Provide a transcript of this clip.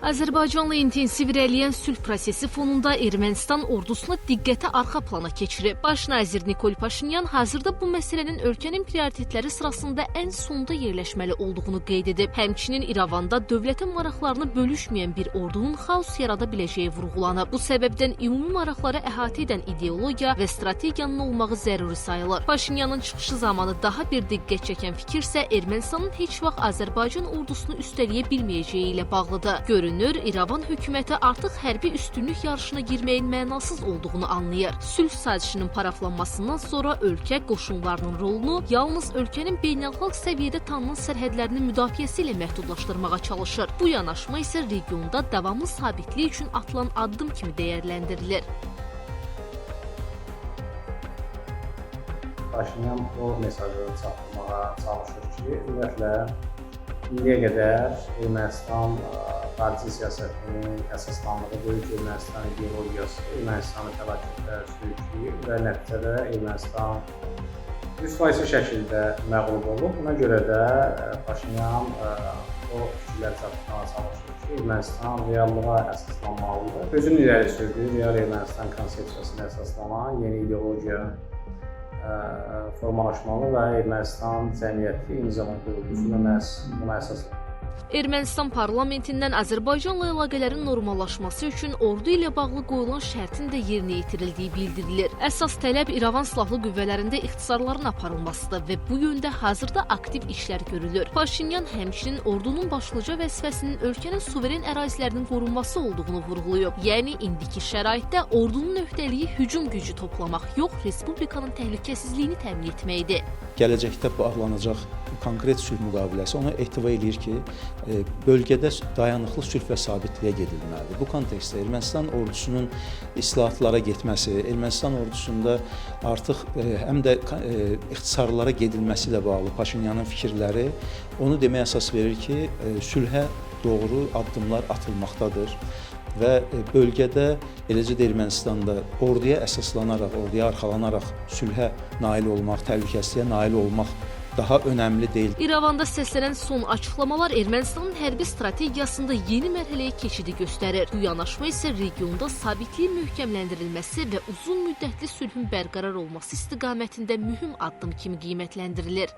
Azərbaycanla intensiv irəliyən sülh prosesi fonunda Ermənistan ordusuna diqqəti arxa plana keçirib. Baş nazir Nikol Paşinyan hazırda bu məsələnin ölkənin prioritetləri sırasında ən sonda yerləşməli olduğunu qeyd edib. Həmçinin İrəvanda dövlətin maraqlarını bölüşməyən bir ordunun xaos yarada biləcəyi vurğulanıb. Bu səbəbdən ümumi maraqları əhatə edən ideologiya və strategiyanın olmağı zəruri sayılır. Paşinyanın çıxışı zamanı daha bir diqqət çəkən fikir isə Ermənistanın heç vaxt Azərbaycan ordusunu üstələyə bilməyəcəyi ilə bağlıdır. Görünür, İrəvan hökuməti artıq hərbi üstünlük yarışına girməyin mənasız olduğunu anlayır. Sülh sazişinin paraflanmasından sonra ölkə qoşunlarının rolunu yalnız ölkənin beynəlxalq səviyyədə tanınan sərhədlərinin müdafiəsi ilə məhdudlaşdırmağa çalışır. Bu yanaşma isə regionda davamlı sabitlik üçün atılan addım kimi dəyərləndirilir. Paşinyan o mesajı çatdırmağa çalışır ki, ümumiyyətlə indiyə qədər Ermənistan xarici siyasətinin əsaslandığı böyük Ermənistan ideologiyası Ermənistanı fəlakətə sürükləyir və nəticədə Ermənistan 100% şəkildə məğlub olub. Buna görə də Paşinyan o fikirləri çatdırmağa çalışır ki, Ermənistan reallığa əsaslanmalıdır. Özünü irəli sürdüyü real Ermənistan konsepsiyasına əsaslanan yeni ideologiya formalaşmalı və Ermənistan cəmiyyəti eyni zamanda ordusuna buna əsaslanır. Ermənistan parlamentindən Azərbaycanla əlaqələrin normallaşması üçün ordu ilə bağlı qoyulan şərtin də yerinə yetirildiyi bildirilir. Əsas tələb İrəvan silahlı qüvvələrində ixtisarların aparılmasıdır və bu yöndə hazırda aktiv işlər görülür. Paşinyan həmçinin ordunun başlıca vəzifəsinin ölkənin suveren ərazilərinin qorunması olduğunu vurğulayıb. Yəni, indiki şəraitdə ordunun öhdəliyi hücum gücü toplamaq yox, respublikanın təhlükəsizliyini təmin etməkdir. Gələcəkdə bağlanacaq konkret sülh müqaviləsi onu ehtiva edir ki, bölgədə dayanıqlı sülh və sabitliyə gedilməlidir. Bu kontekstdə Ermənistan ordusunun islahatlara getməsi, Ermənistan ordusunda artıq həm də ixtisarlara gedilməsi ilə bağlı Paşinyanın fikirləri onu deməyə əsas verir ki, sülhə doğru addımlar atılmaqdadır və bölgədə, eləcə də Ermənistanda orduya əsaslanaraq, orduya arxalanaraq sülhə nail olmaq, təhlükəsizliyə nail olmaq daha önəmli deyil. İrəvanda səslənən son açıqlamalar Ermənistanın hərbi strategiyasında yeni mərhələyə keçidi göstərir. Bu yanaşma isə regionda sabitliyin möhkəmləndirilməsi və uzun müddətli sülhün bərqərar olması istiqamətində mühüm addım kimi qiymətləndirilir.